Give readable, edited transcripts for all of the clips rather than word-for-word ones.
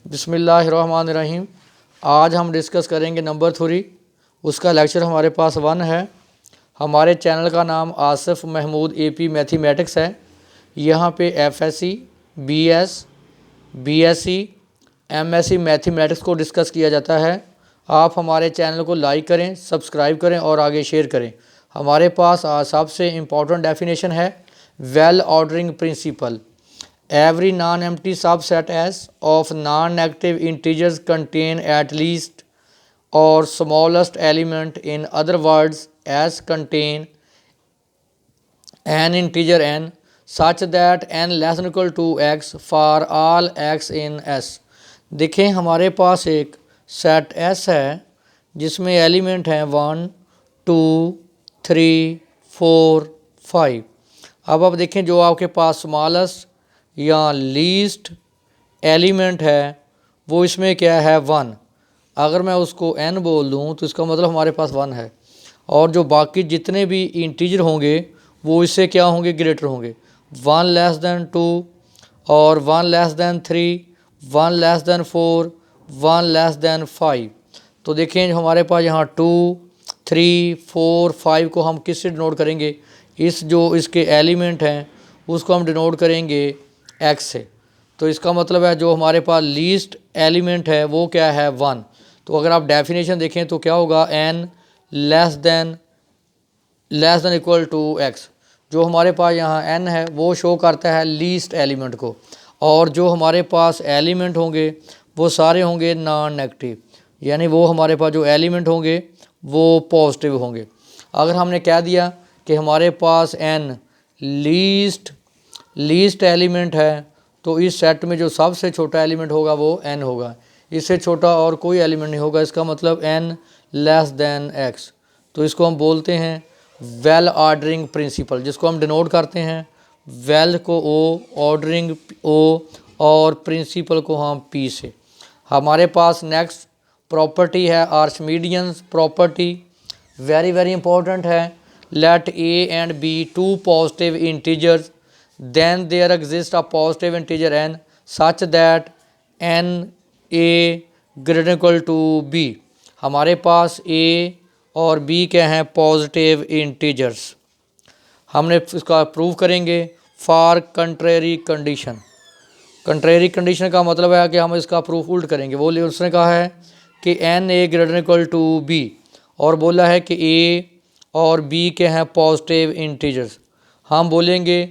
बिस्मिल्लाहिर्रहमानिर्रहीम। आज हम डिस्कस करेंगे नंबर 3। उसका लेक्चर हमारे पास 1 है। हमारे चैनल का नाम आसिफ महमूद AP मैथमेटिक्स है। यहाँ पे FSC, BS, BSc, MSc mathematics को डिस्कस किया जाता है। आप हमारे चैनल को लाइक करें, सब्सक्राइब करें और आगे शेयर करें। हमारे पास आज सबसे इम्पॉर्टेंट डेफिनेशन है well ordering principle. Every non-empty subset S of non-negative integers contain at least or smallest element, in other words S contain an integer n such that n less than equal to x for all x in S। देखें हमारे पास एक set S है जिसमें element हैं 1, 2, 3, 4, 5। अब देखें जो आपके पास स्मॉलेस्ट या लीस्ट एलिमेंट है वो इसमें क्या है 1। अगर मैं उसको n बोल दूँ तो इसका मतलब हमारे पास 1 है। और जो बाकी जितने भी इंटीजर होंगे वो इससे क्या होंगे, ग्रेटर होंगे। 1 लेस दैन 2 और 1 less than 3, 1 less than 4, 1 less than 5। तो देखें हमारे पास यहाँ 2, 3, 4, 5 को हम किससे डिनोट करेंगे, इस जो इसके एलिमेंट हैं उसको हम डिनोट करेंगे x से। तो इसका मतलब है जो हमारे पास लीस्ट एलिमेंट है वो क्या है 1। तो अगर आप डेफिनेशन देखें तो क्या होगा, n less than equal to x। जो हमारे पास यहाँ n है वो शो करता है लीस्ट एलिमेंट को, और जो हमारे पास एलिमेंट होंगे वो सारे होंगे नॉन नेगेटिव, यानी वो हमारे पास जो एलिमेंट होंगे वो पॉजिटिव होंगे। अगर हमने कह दिया कि हमारे पास n लीस्ट एलिमेंट है तो इस सेट में जो सबसे छोटा एलिमेंट होगा वो n होगा, इससे छोटा और कोई एलिमेंट नहीं होगा। इसका मतलब n लेस देन x। तो इसको हम बोलते हैं वेल ऑर्डरिंग प्रिंसिपल, जिसको हम डिनोट करते हैं वेल को O, ऑर्डरिंग O और प्रिंसिपल को हम P से। हमारे पास नेक्स्ट प्रॉपर्टी है आर्चिमिडियन प्रॉपर्टी, वेरी इंपॉर्टेंट है। Let a and b two positive integers, then there exists a positive integer n such that n a greater than equal to b। हमारे पास a और b क्या हैं, positive integers. हमने इसका prove करेंगे for contrary condition. Contrary condition का मतलब है कि हम इसका प्रूफ उल्ट करेंगे। वो उसने कहा है कि n a greater than equal to b और बोला है कि a और b के हैं पॉजिटिव इंटीजर्स। हम बोलेंगे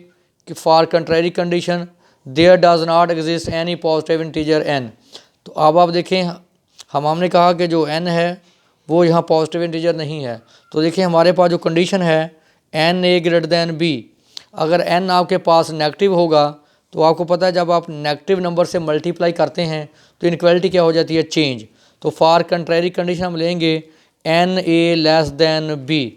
कि for contrary condition there does not exist any positive integer n। तो अब आप देखें हमने कहा कि जो n है वो यहाँ पॉजिटिव इंटीजर नहीं है। तो देखिए हमारे पास जो कंडीशन है n a greater than b, अगर n आपके पास नेगेटिव होगा तो आपको पता है जब आप नेगेटिव नंबर से मल्टीप्लाई करते हैं तो इनक्वालिटी क्या हो जाती है, चेंज। तो फॉर कंट्रेरी कंडीशन हम लेंगे n a less than b।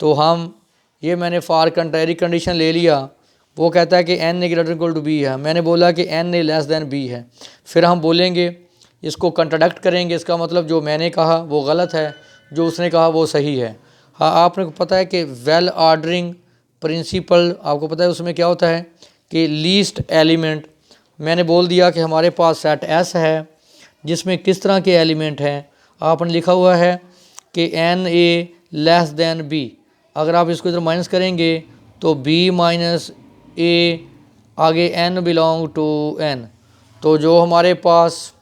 तो हम ये मैंने फॉर कंट्रेरी कंडीशन ले लिया, वो कहता है कि n a greater equal to b है, मैंने बोला कि n a less than b है। फिर हम बोलेंगे इसको कंट्राडिक्ट करेंगे, इसका मतलब जो मैंने कहा वो गलत है, जो उसने कहा वो सही है। हाँ, आपने को पता है कि वेल ऑर्डरिंग प्रिंसिपल आपको पता है उसमें क्या होता है कि लीस्ट एलिमेंट। मैंने बोल दिया कि हमारे पास सेट S है जिसमें किस तरह के एलिमेंट हैं। आपने लिखा हुआ है कि n a less than b। अगर आप इसको इधर माइनस करेंगे तो b माइनस a आगे n बिलोंग टू n। तो जो हमारे पास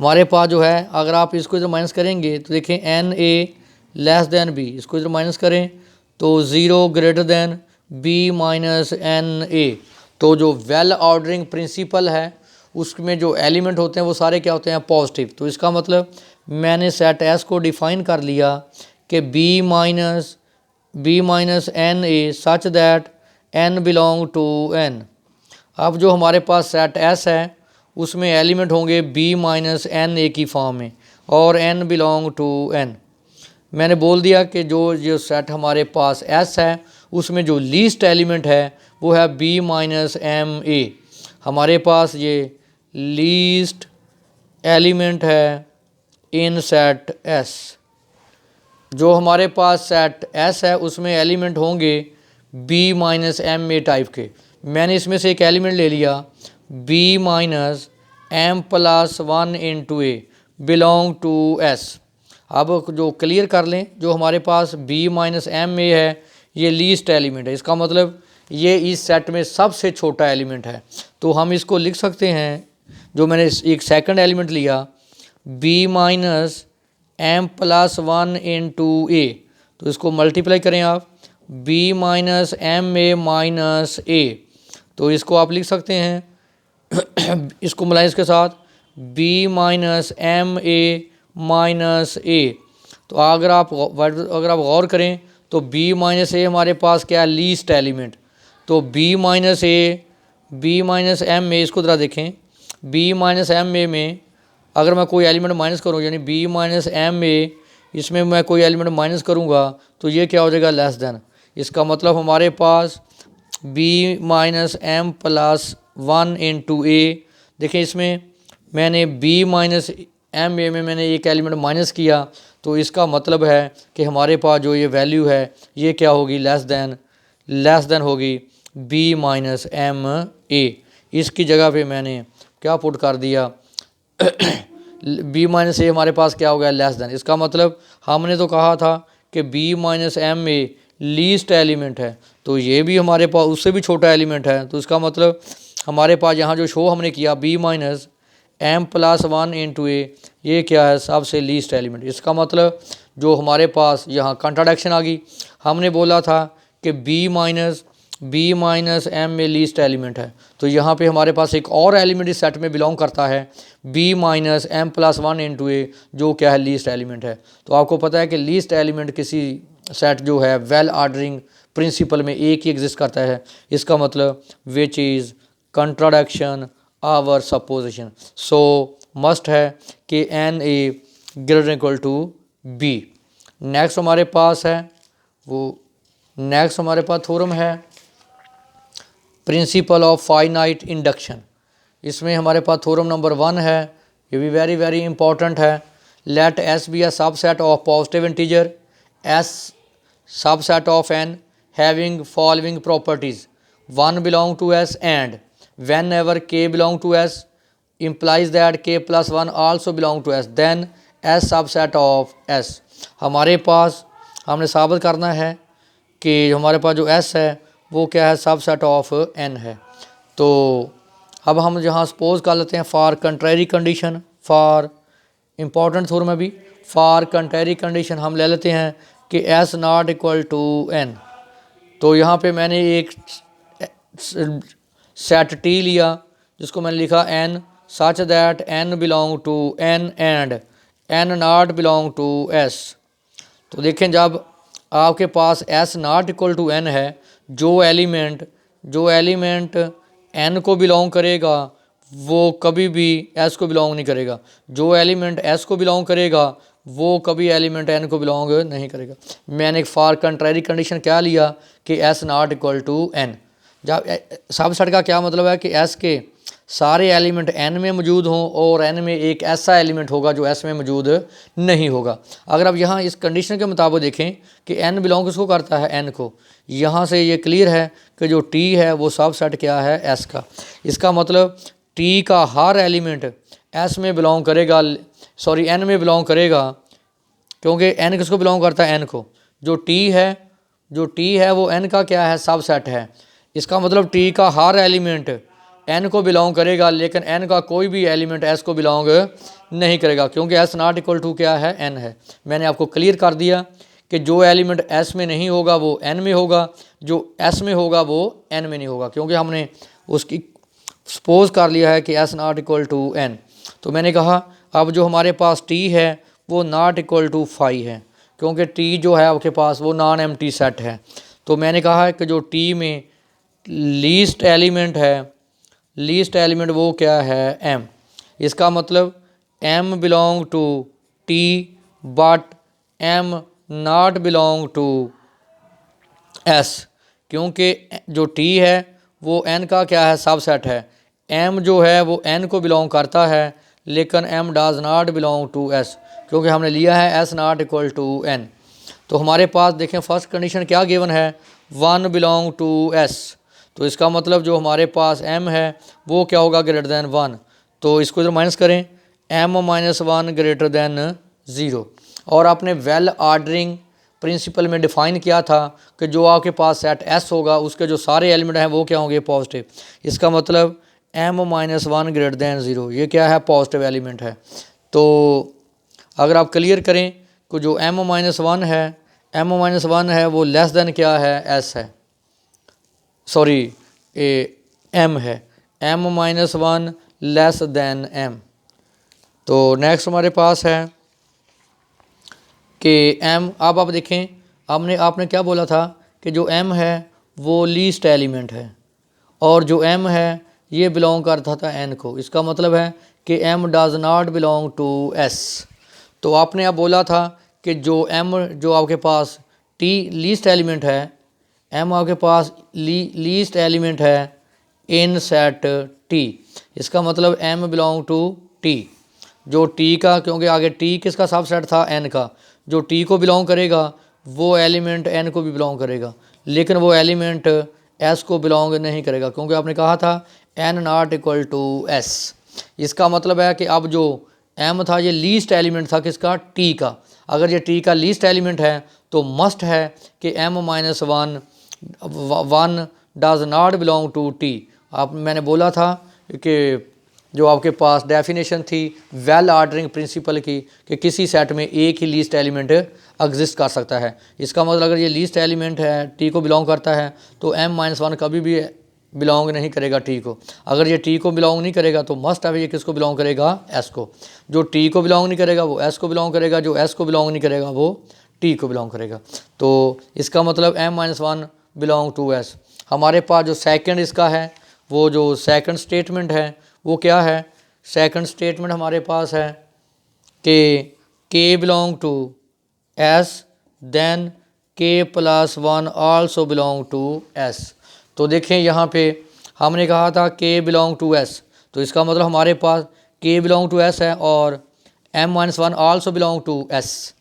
जो है, अगर आप इसको इधर माइनस करेंगे तो देखें n a less than b, इसको इधर माइनस करें तो 0 greater than b minus n a। तो जो वेल ऑर्डरिंग प्रिंसिपल है उसमें जो एलिमेंट होते हैं वो सारे क्या होते हैं, पॉजिटिव। तो इसका मतलब मैंने सेट S को डिफ़ाइन कर लिया कि b minus n a such that n belong to n। अब जो हमारे पास सेट S है उसमें एलिमेंट होंगे b माइनस n a की फॉर्म में और n बिलोंग टू n। मैंने बोल दिया कि जो सेट हमारे पास S है उसमें जो लीस्ट एलिमेंट है वो है b माइनस m a। हमारे पास ये लीस्ट एलिमेंट है इन सेट S। जो हमारे पास सेट S है उसमें एलिमेंट होंगे b minus m a type के। मैंने इसमें से एक एलिमेंट ले लिया b minus m plus 1 into a belong to S. अब जो क्लियर कर लें, जो हमारे पास b माइनस एम ए है ये लीस्ट एलिमेंट है, इसका मतलब ये इस सेट में सबसे छोटा एलिमेंट है। तो हम इसको लिख सकते हैं, जो मैंने एक सेकंड एलिमेंट लिया b minus M plus 1 into A, तो इसको मल्टीप्लाई करें आप b minus M A minus A, तो इसको आप लिख सकते हैं इसको मिलाएं इसके साथ b minus M A minus A. तो अगर आप गौर करें तो b माइनस ए हमारे पास क्या है, लीस्ट एलिमेंट। तो b माइनस एम ए, इसको ज़रा देखें, b माइनस एम ए में अगर मैं कोई एलिमेंट माइनस करूँ, यानी b माइनस एम ए, इसमें मैं कोई एलिमेंट माइनस करूँगा तो ये क्या हो जाएगा, लेस देन। इसका मतलब हमारे पास b minus M plus 1 into A. देखिए इसमें मैंने b माइनस एम ए में मैंने एक एलिमेंट माइनस किया, तो इसका मतलब है कि हमारे पास जो ये वैल्यू है ये क्या होगी, लेस देन होगी b माइनस एम ए। इसकी जगह पे मैंने क्या पुट कर दिया b माइनस ए हमारे पास क्या हो गया, लेस देन। इसका मतलब हमने तो कहा था कि b minus M a least element है, तो ये भी हमारे पास उससे भी छोटा एलिमेंट है। तो इसका मतलब हमारे पास यहाँ जो शो हमने किया b minus M plus 1 into A, ये क्या है, सबसे लीस्ट एलिमेंट। इसका मतलब जो हमारे पास यहाँ कंट्राडिक्शन आ गई, हमने बोला था कि b माइनस एम में लीस्ट एलिमेंट है, तो यहाँ पे हमारे पास एक और एलिमेंट इस सेट में बिलोंग करता है b minus M plus 1 into A, जो क्या है, लीस्ट एलिमेंट है। तो आपको पता है कि लीस्ट एलिमेंट किसी सेट जो है वेल ऑर्डरिंग प्रिंसिपल में एक ही एग्जिस्ट करता है। इसका मतलब which is contradiction our supposition, so must है कि n a greater equal to b. Next हमारे पास थ्योरम है प्रिंसिपल ऑफ फाइनाइट इंडक्शन। इसमें हमारे पास थ्योरम नंबर 1 है, ये भी वेरी वेरी इंपॉर्टेंट है। Let S be a subset of positive integer S subset of N having following properties, 1 belong to S and whenever k belong to S implies that k plus 1 also belong to S, then S subset of S। हमारे पास हमने साबित करना है कि हमारे पास जो S है वो क्या है, सबसेट ऑफ N है। तो अब हम जहाँ सपोज कर लेते हैं for contrary condition, for important theorem में भी फॉर कंट्रेरी कंडीशन हम ले लेते हैं कि S not equal to N। तो यहाँ पे मैंने एक सेट T लिया जिसको मैंने लिखा N such that N belong to N and N not belong to S। तो देखें जब आपके पास S not equal to N है, जो एलिमेंट N को बिलोंग करेगा वो कभी भी S को बिलोंग नहीं करेगा, जो एलिमेंट S को बिलोंग करेगा वो कभी एलिमेंट N को बिलोंग नहीं करेगा। मैंने एक फॉर कंट्रेरी कंडीशन क्या लिया कि S not equal to N। जब सबसेट का क्या मतलब है कि S के सारे एलिमेंट N में मौजूद हों और N में एक ऐसा एलिमेंट होगा जो S में मौजूद नहीं होगा। अगर आप यहाँ इस कंडीशन के मुताबिक देखें कि N बिलोंग किसको करता है, N को, यहाँ से ये क्लियर है कि जो T है वो सबसेट क्या है, S का। इसका मतलब T का हर एलिमेंट S में बिलोंग करेगा, सॉरी N में बिलोंग करेगा, क्योंकि N किसको बिलोंग करता है, N को। जो T है वो N का क्या है, सबसेट है। इसका मतलब T का हर एलिमेंट N को बिलोंग करेगा, लेकिन N का कोई भी एलिमेंट S को बिलोंग नहीं करेगा, क्योंकि S नॉट इक्वल टू क्या है, N है। मैंने आपको क्लियर कर दिया कि जो एलिमेंट S में नहीं होगा वो N में होगा, जो S में होगा वो N में नहीं होगा, क्योंकि हमने उसकी सपोज कर लिया है कि S not equal to N। तो मैंने कहा अब जो हमारे पास T है वो नॉट इक्वल टू 5 है, क्योंकि T जो है आपके पास वो नॉन एम्प्टी सेट है। तो मैंने कहा है कि जो T में लीस्ट एलिमेंट वो क्या है, M। इसका मतलब M belong to T but M not belong to S, क्योंकि जो T है वो N का क्या है, सबसेट है। M जो है वो N को बिलोंग करता है, लेकिन M does not belong to S, क्योंकि हमने लिया है S not equal to N। तो हमारे पास देखें फर्स्ट कंडीशन क्या गिवन है, 1 बिलोंग टू S। तो इसका मतलब जो हमारे पास M है वो क्या होगा, ग्रेटर दैन 1। तो इसको इधर माइनस करें, m-1 ग्रेटर देन 0। और आपने वेल ऑर्डरिंग प्रिंसिपल में डिफ़ाइन किया था कि जो आपके पास सेट S होगा उसके जो सारे एलिमेंट हैं वो क्या होंगे, पॉजिटिव। इसका मतलब m-1 ग्रेटर देन 0 ये क्या है, पॉजिटिव एलिमेंट है। तो अगर आप क्लियर करें कि जो m-1 है वो लेस देन क्या है, S है, सॉरी m है, m-1 लेस देन m। तो नेक्स्ट हमारे पास है कि m, अब आप देखें आपने क्या बोला था कि जो m है वो लीस्ट एलिमेंट है और जो m है ये बिलोंग करता था n को। इसका मतलब है कि m does not belong to s। तो आपने अब बोला था कि जो m जो आपके पास t लीस्ट एलिमेंट है, m आपके पास लीस्ट एलिमेंट है इन सेट t। इसका मतलब m बिलोंग टू t। जो t का, क्योंकि आगे t किसका सबसेट था, n का, जो t को बिलोंग करेगा वो एलिमेंट n को भी बिलोंग करेगा, लेकिन वो एलिमेंट s को बिलोंग नहीं करेगा, क्योंकि आपने कहा था n not equal to s। इसका मतलब है कि अब जो m था ये लीस्ट एलिमेंट था किसका, t का। अगर ये t का लीस्ट एलिमेंट है तो मस्ट है कि m-1 does not belong to t। आप मैंने बोला था कि जो आपके पास डेफिनेशन थी वेल ऑर्डरिंग प्रिंसिपल की कि किसी सेट में एक ही लीस्ट एलिमेंट एग्जिस्ट कर सकता है। इसका मतलब अगर ये लीस्ट एलिमेंट है टी को बिलोंग करता है तो m-1 कभी भी बिलोंग नहीं करेगा टी को। अगर ये टी को बिलोंग नहीं करेगा तो मस्ट है ये किसको बिलोंग करेगा, एस को। जो टी को बिलोंग नहीं करेगा वो एस को बिलोंग करेगा, जो एस को बिलोंग नहीं करेगा वो टी को बिलोंग करेगा। तो इसका मतलब m-1 बिलोंग टू एस। हमारे पास जो सेकंड इसका है वो जो सेकंड स्टेटमेंट है वो क्या है, सेकंड स्टेटमेंट हमारे पास है कि k belong to s then k+1 also belong to s। तो देखें यहाँ पे हमने कहा था k बिलोंग टू s, तो इसका मतलब हमारे पास k बिलोंग टू s है और m-1 also belong to s।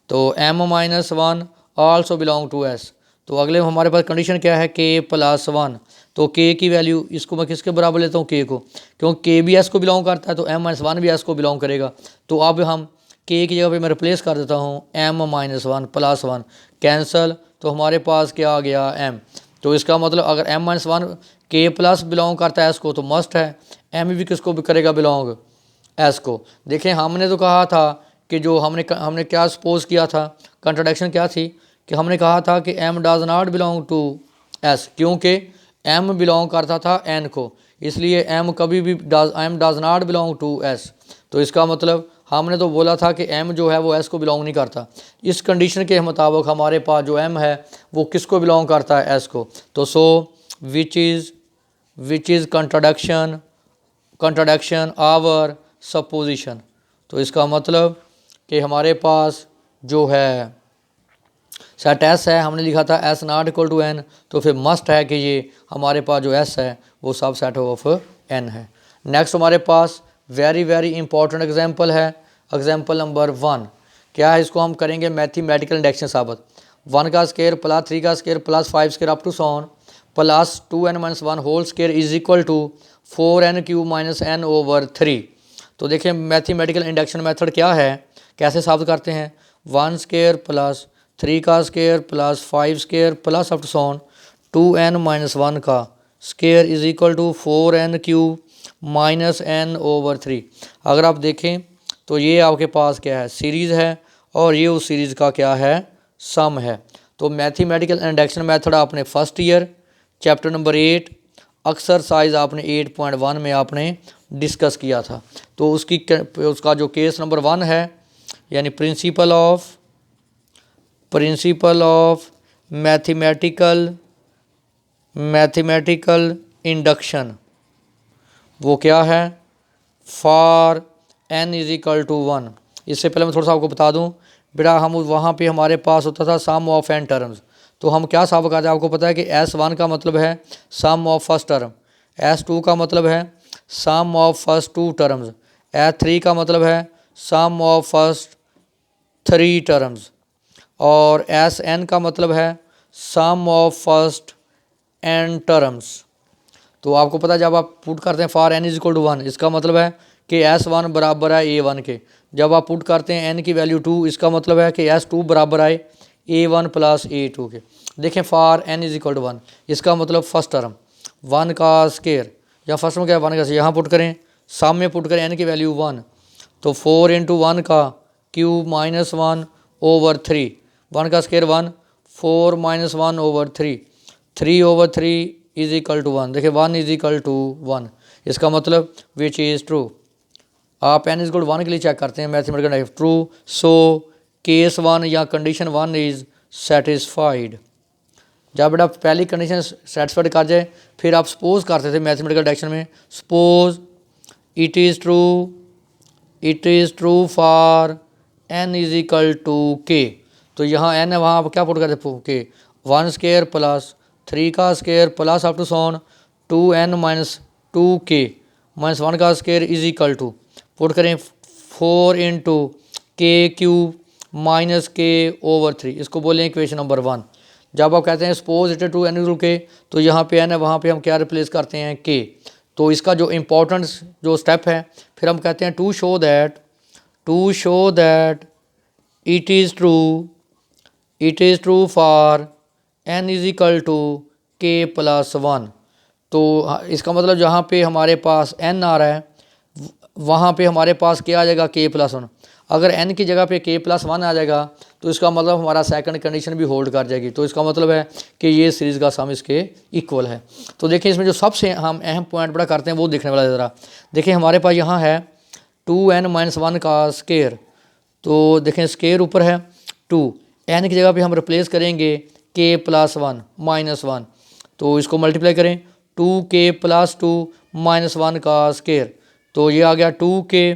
तो m-1 also belong to s। तो अगले हमारे पास कंडीशन क्या है, k+1। तो k की वैल्यू, इसको मैं किसके बराबर लेता हूँ, k को, क्योंकि k भी s को बिलोंग करता है तो m-1 भी s को बिलोंग करेगा। तो अब हम k की जगह पे मैं रिप्लेस कर देता हूँ m-1 कैंसल, तो हमारे पास क्या आ गया, m। तो इसका मतलब अगर m-1 k प्लस बिलोंग करता है s को तो मस्ट है m भी किसको भी करेगा, बिलोंग s को। देखें हमने तो कहा था कि जो हमने क्या सपोज किया था, कंट्राडिक्शन क्या थी कि हमने कहा था कि m does not belong to s, क्योंकि m बिलोंग करता था n को, इसलिए m कभी भी m does not belong to s। तो इसका मतलब हमने तो बोला था कि m जो है वो s को बिलोंग नहीं करता। इस कंडीशन के मुताबिक हमारे पास जो m है वो किसको बिलोंग करता है, s को। तो so which is contradiction our supposition. तो इसका मतलब कि हमारे पास जो है सेट एस है, हमने लिखा था S not equal to N, तो फिर मस्ट है कि ये हमारे पास जो एस है वो सब सेट ऑफ एन है। नेक्स्ट हमारे पास वेरी इंपॉर्टेंट एग्जांपल है, एग्जांपल नंबर 1। क्या है, इसको हम करेंगे मैथमेटिकल इंडेक्शन साबित। 1 का स्केयर प्लस 3 का square plus 5 square up to so on plus 2n-1 whole square is equal to 4n³ - n/3। तो देखिए मैथमेटिकल इंडक्शन मेथड क्या है, कैसे साबित करते हैं। 1 स्केयर प्लस 3 का square plus 5 square plus up to so on 2n-1 का square is equal to 4n³ - n/3। अगर आप देखें तो ये आपके पास क्या है, सीरीज़ है और ये उस सीरीज़ का क्या है, सम है। तो मैथमेटिकल इंडक्शन मेथड आपने first year chapter number 8 exercise आपने 8.1 में आपने डिस्कस किया था। तो उसका जो केस नंबर 1 है यानी प्रिंसिपल ऑफ मैथमेटिकल इंडक्शन, वो क्या है, for n is equal to 1। इससे पहले मैं थोड़ा सा आपको बता दूं बेटा, हम वहाँ पे हमारे पास होता था सम ऑफ n टर्म्स। तो हम क्या साबित करते हैं, आपको पता है कि S1 का मतलब है sum of first term, S2 का मतलब है sum of first 2 terms, S3 का मतलब है सम ऑफ फर्स्ट 3 टर्म्स, और Sn का मतलब है sum of first n terms. तो आपको पता है जब आप पुट करते हैं for n is equal to 1, इसका मतलब है कि S1 बराबर है A1 के। जब आप पुट करते हैं n की वैल्यू 2, इसका मतलब है कि S2 बराबर है A1 प्लस A2 के। देखें for n is equal to 1, इसका मतलब फर्स्ट टर्म 1 का स्केयर, या फर्स्ट में क्या है 1 का स्केयर, यहाँ पुट करें, सामने पुट करें n की वैल्यू 1, तो 4 इंटू 1 का क्यूब माइनस 1 ओवर 3, 1 का स्केयर 1, 4 minus 1 over 3, 3 over 3 is equal to 1। देखिए 1 इज इक्वल टू 1, इसका मतलब विच इज़ ट्रू। आप n इज इक्वल टू 1 के लिए चेक करते हैं mathematical type true, so case 1 या कंडीशन 1 इज़ सेटिस्फाइड। जब बेटा पहली कंडीशन सेटिस्फाइड कर जाए फिर आप सपोज करते थे मैथमेटिकल डायरेक्शन में, suppose it is true for n is equal to k। तो यहाँ n है, वहाँ आप क्या पुट करते के 1 स्केयर प्लस 3 का square plus up to so on 2n minus 2k minus 1 का square is equal to put करें 4 इंटू के क्यूब माइनस के ओवर 3, इसको बोलें इक्वेशन नंबर 1। जब आप कहते हैं सपोज इट टू n के, तो यहाँ पे n है, वहाँ पे हम क्या रिप्लेस करते हैं k। तो इसका जो इम्पोर्टेंट जो स्टेप है, फिर हम कहते हैं to show that it is true for n is equal to k plus 1। तो इसका मतलब जहाँ पे हमारे पास n आ रहा है वहाँ पे हमारे पास क्या आ जाएगा k प्लस 1। अगर n की जगह पे k प्लस 1 आ जाएगा तो इसका मतलब हमारा सेकंड कंडीशन भी होल्ड कर जाएगी। तो इसका मतलब है कि ये सीरीज़ का सम इसके इक्वल है। तो देखिए इसमें जो सबसे हम अहम पॉइंट बड़ा करते हैं वो देखने वाला ज़रा। देखिए हमारे पास यहाँ है 2n माइनस 1 का स्केयर, तो देखें स्केयर ऊपर है 2, n की जगह पे हम रिप्लेस करेंगे k प्लस 1 माइनस 1, तो इसको मल्टीप्लाई करें 2k प्लस 2 माइनस 1 का स्केयर, तो ये आ गया 2k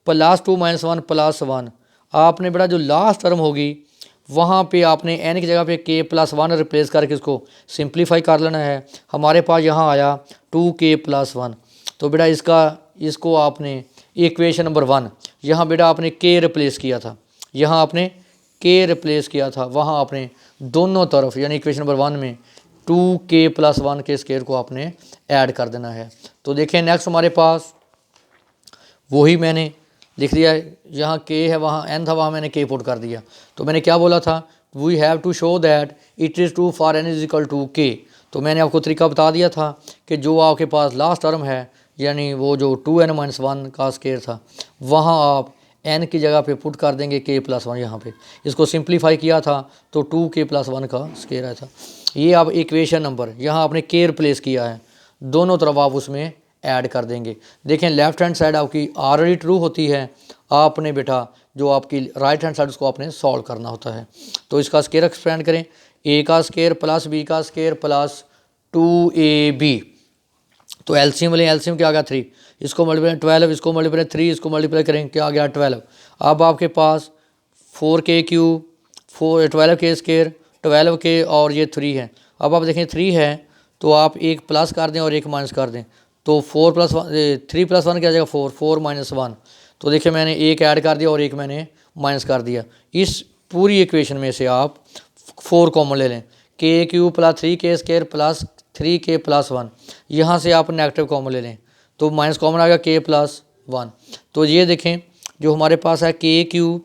प्लस 2 माइनस 1 प्लस 1। आपने बेटा जो लास्ट टर्म होगी वहाँ पे आपने n की जगह पे k प्लस 1 रिप्लेस करके इसको सिंप्लीफाई कर लेना है। हमारे पास यहाँ आया 2k प्लस 1। तो बेटा इसको आपने इक्वेशन नंबर 1, यहाँ बेटा आपने k रिप्लेस किया था, यहाँ आपने k रिप्लेस किया था, वहाँ आपने दोनों तरफ यानी इक्वेशन नंबर 1 में 2k प्लस 1 के स्केयर को आपने ऐड कर देना है। तो देखें नेक्स्ट हमारे पास वही मैंने लिख दिया है, यहाँ k है वहाँ n था, वहाँ मैंने k पुट कर दिया। तो मैंने क्या बोला था, we have to show that it is true for n is equal to k। तो मैंने आपको तरीका बता दिया था कि जो आपके पास लास्ट टर्म है यानी वो जो 2n माइनस 1 का स्केयर था, वहाँ आप n की जगह पे पुट कर देंगे k प्लस 1। यहाँ पे इसको सिंप्लीफाई किया था तो 2k प्लस 1 का स्केयर आया था। ये आप इक्वेशन नंबर यहाँ आपने k रिप्लेस किया है, दोनों तरफ आप उसमें ऐड कर देंगे। देखें लेफ्ट हैंड साइड आपकी ऑलरेडी ट्रू होती है, आपने बेटा जो आपकी राइट हैंड साइड उसको आपने सॉल्व करना होता है। तो इसका स्केयर एक्सपेंड करें, a का स्केयर प्लस b का स्केयर प्लस 2ab, तो एलसीएम लें, एलसीएम क्या आ गया 3, इसको मल्टीप्लाई 12, इसको मल्टीप्लाई 3, इसको मल्टीप्लाई करें क्या आ गया 12। अब आपके पास 4k cube 12k square 12k और ये 3 है। अब आप देखें 3 है तो आप एक प्लस कर दें और एक माइनस कर दें, तो 3 प्लस 1 क्या आ जाएगा 4, 4 माइनस 1। तो देखिए मैंने एक ऐड कर दिया और एक मैंने माइनस कर दिया। इस पूरी इक्वेशन में से आप 4 कॉमन ले लें, k cube plus 3k square plus 3k plus 1, यहाँ से आप नेगेटिव कॉमन ले लें तो माइनस कॉमन आ गया k प्लस 1। तो ये देखें जो हमारे पास है k cube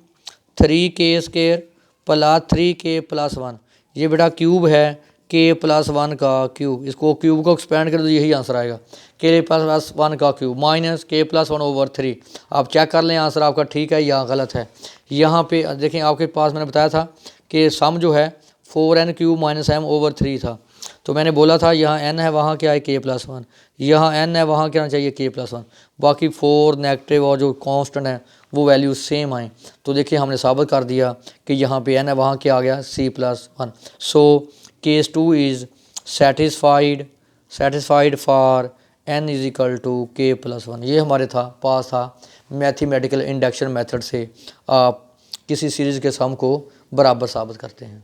3k square plus 3k plus 1, ये बेटा क्यूब है k प्लस 1 का क्यूब, इसको क्यूब को एक्सपेंड कर दो यही आंसर आएगा k प्लस 1 का cube minus k plus 1 over 3। आप चेक कर लें आंसर आपका ठीक है या गलत है। यहाँ पे देखें आपके पास मैंने बताया था कि सम जो है 4n cube minus m over 3 था, तो मैंने बोला था यहाँ n है वहाँ क्या है k प्लस 1, यहाँ n है वहाँ क्या चाहिए k प्लस 1, बाकी 4 नेगेटिव और जो कांस्टेंट है वो वैल्यू सेम आए। तो देखिए हमने साबित कर दिया कि यहाँ पे n है वहाँ क्या आ गया c plus 1। So case 2 is satisfied for n is equal to k plus 1। ये हमारे पास था मैथमेटिकल इंडक्शन मेथड से आप किसी सीरीज़ के सम को बराबर साबित करते हैं।